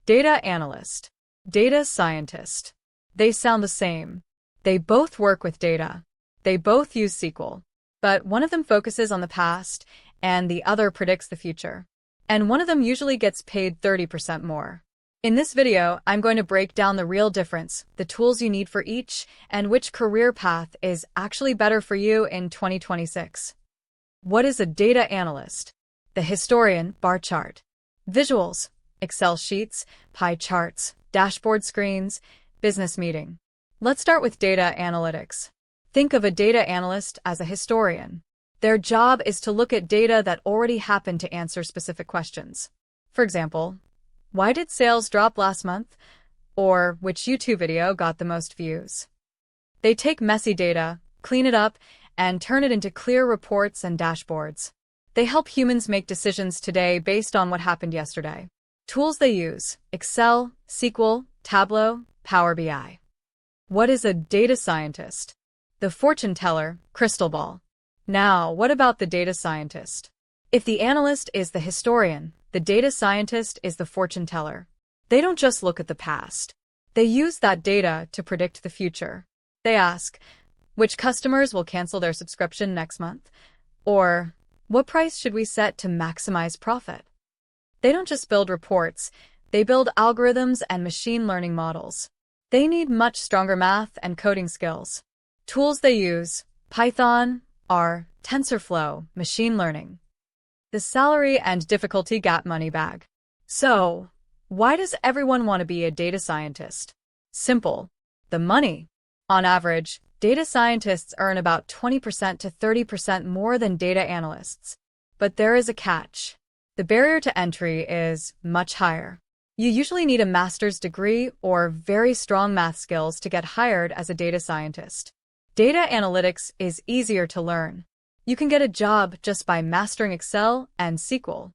Data analyst, data scientist. They sound the same. They both work with data. They both use SQL. But one of them focuses on the past, and the other predicts the future. And one of them usually gets paid 30% more. In this video, I'm going to break down the real difference, the tools you need for each, and which career path is actually better for you in 2026. What is a data analyst? The historian, bar chart. Visuals, Excel sheets, pie charts, dashboard screens, business meeting. Let's start with data analytics. Think of a data analyst as a historian. Their job is to look at data that already happened to answer specific questions. For example, why did sales drop last month? Or which YouTube video got the most views? They take messy data, clean it up, and turn it into clear reports and dashboards. They help humans make decisions today based on what happened yesterday. Tools they use: Excel, SQL, Tableau, Power BI. What is a data scientist? The fortune teller, crystal ball. Now, what about the data scientist? If the analyst is the historian, the data scientist is the fortune teller. They don't just look at the past. They use that data to predict the future. They ask, which customers will cancel their subscription next month? Or, what price should we set to maximize profit? They don't just build reports, they build algorithms and machine learning models. They need much stronger math and coding skills. Tools they use: Python, R, TensorFlow, machine learning. The salary and difficulty gap money bag. So, why does everyone want to be a data scientist? Simple. The money. On average, data scientists earn about 20% to 30% more than data analysts. But there is a catch. The barrier to entry is much higher. You usually need a master's degree or very strong math skills to get hired as a data scientist. Data analytics is easier to learn. You can get a job just by mastering Excel and SQL.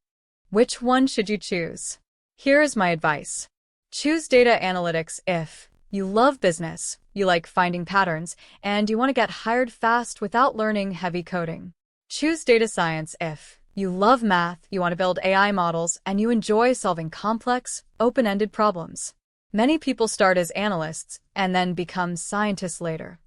Which one should you choose? Here is my advice. Choose data analytics if you love business, you like finding patterns, and you want to get hired fast without learning heavy coding. Choose data science if you love math, you want to build AI models, and you enjoy solving complex, open-ended problems. Many people start as analysts and then become scientists later.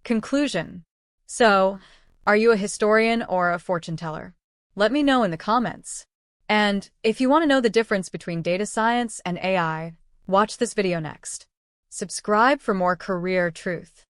Conclusion. So, are you a historian or a fortune teller? Let me know in the comments. And if you want to know the difference between data science and AI, watch this video next. Subscribe for more career truth.